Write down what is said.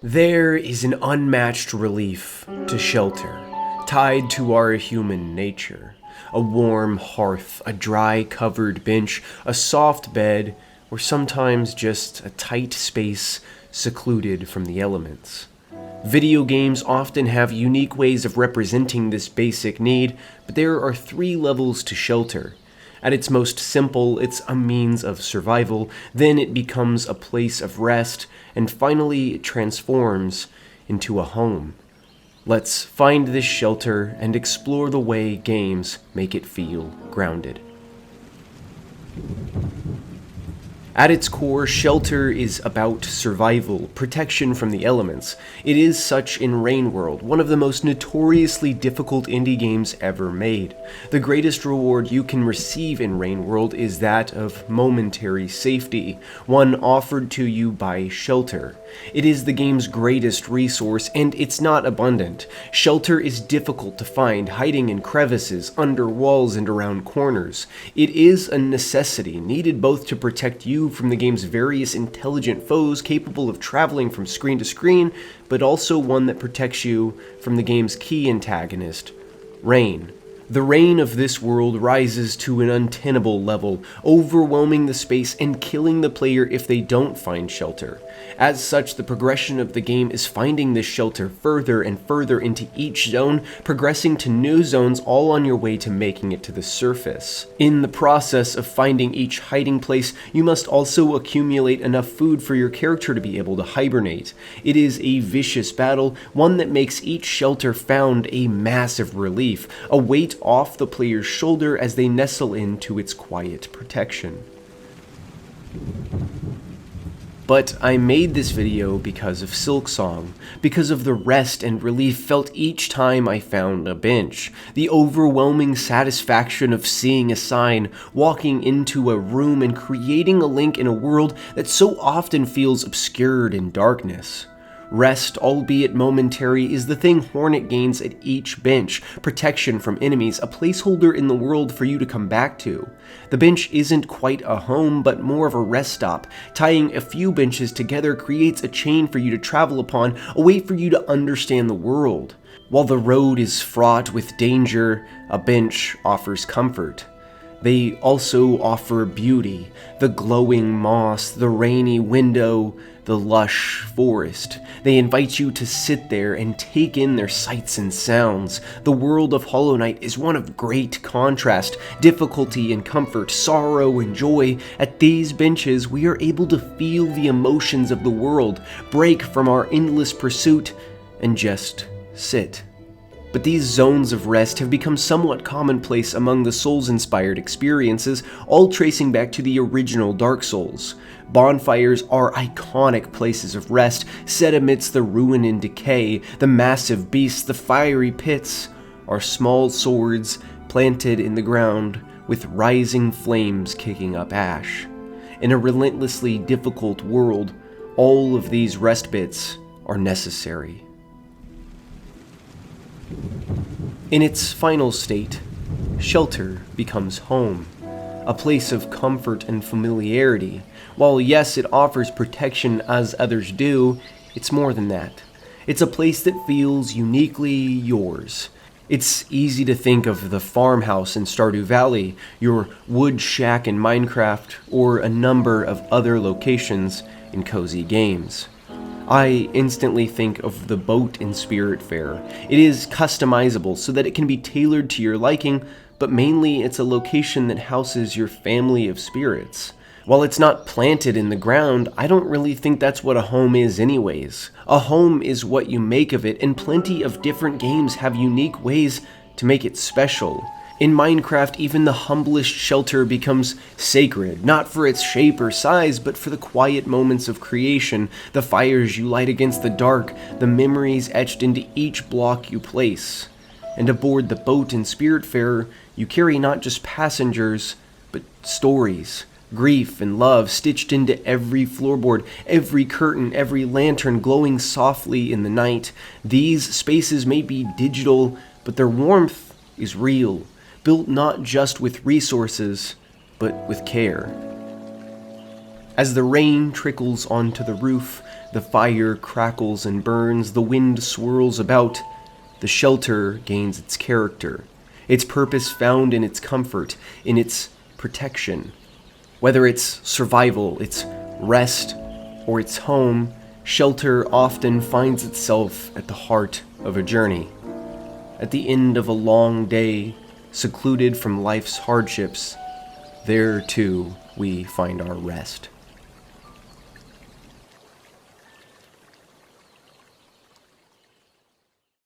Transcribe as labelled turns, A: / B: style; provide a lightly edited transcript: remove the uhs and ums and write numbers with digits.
A: There is an unmatched relief to shelter, tied to our human nature. A warm hearth, a dry covered bench, a soft bed, or sometimes just a tight space secluded from the elements. Video games often have unique ways of representing this basic need, but there are three levels to shelter. At its most simple, it's a means of survival, then it becomes a place of rest, and finally it transforms into a home. Let's find this shelter and explore the way games make it feel grounded. At its core, shelter is about survival, protection from the elements. It is such in Rain World, one of the most notoriously difficult indie games ever made. The greatest reward you can receive in Rain World is that of momentary safety, one offered to you by shelter. It is the game's greatest resource, and it's not abundant. Shelter is difficult to find, hiding in crevices, under walls, and around corners. It is a necessity, needed both to protect you from the game's various intelligent foes capable of traveling from screen to screen, but also one that protects you from the game's key antagonist, Rain. The rain of this world rises to an untenable level, overwhelming the space and killing the player if they don't find shelter. As such, the progression of the game is finding this shelter further and further into each zone, progressing to new zones all on your way to making it to the surface. In the process of finding each hiding place, you must also accumulate enough food for your character to be able to hibernate. It is a vicious battle, one that makes each shelter found a massive relief, a weight off the player's shoulder as they nestle into its quiet protection. But I made this video because of Silksong, because of the rest and relief felt each time I found a bench, the overwhelming satisfaction of seeing a sign, walking into a room and creating a link in a world that so often feels obscured in darkness. Rest, albeit momentary, is the thing Hornet gains at each bench, protection from enemies, a placeholder in the world for you to come back to. The bench isn't quite a home, but more of a rest stop. Tying a few benches together creates a chain for you to travel upon, a way for you to understand the world. While the road is fraught with danger, a bench offers comfort. They also offer beauty, the glowing moss, the rainy window, the lush forest. They invite you to sit there and take in their sights and sounds. The world of Hollow Knight is one of great contrast, difficulty and comfort, sorrow and joy. At these benches, we are able to feel the emotions of the world, break from our endless pursuit, and just sit. But these zones of rest have become somewhat commonplace among the Souls-inspired experiences, all tracing back to the original Dark Souls. Bonfires are iconic places of rest, set amidst the ruin and decay. The massive beasts, the fiery pits, are small swords planted in the ground with rising flames kicking up ash. In a relentlessly difficult world, all of these rest bits are necessary. In its final state, shelter becomes home, a place of comfort and familiarity. While yes, it offers protection as others do, it's more than that. It's a place that feels uniquely yours. It's easy to think of the farmhouse in Stardew Valley, your wood shack in Minecraft, or a number of other locations in cozy games. I instantly think of the boat in Spiritfarer. It is customizable so that it can be tailored to your liking, but mainly it's a location that houses your family of spirits. While it's not planted in the ground, I don't really think that's what a home is anyways. A home is what you make of it, and plenty of different games have unique ways to make it special. In Minecraft, even the humblest shelter becomes sacred, not for its shape or size, but for the quiet moments of creation, the fires you light against the dark, the memories etched into each block you place. And aboard the boat in Spiritfarer, you carry not just passengers, but stories, grief and love stitched into every floorboard, every curtain, every lantern glowing softly in the night. These spaces may be digital, but their warmth is real. Built not just with resources, but with care. As the rain trickles onto the roof, The fire crackles and burns, the wind swirls about. The shelter gains its character, its purpose found in its comfort, in its protection. Whether it's survival, its rest, or its home, shelter often finds itself at the heart of a journey. At the end of a long day, secluded from life's hardships, there too we find our rest.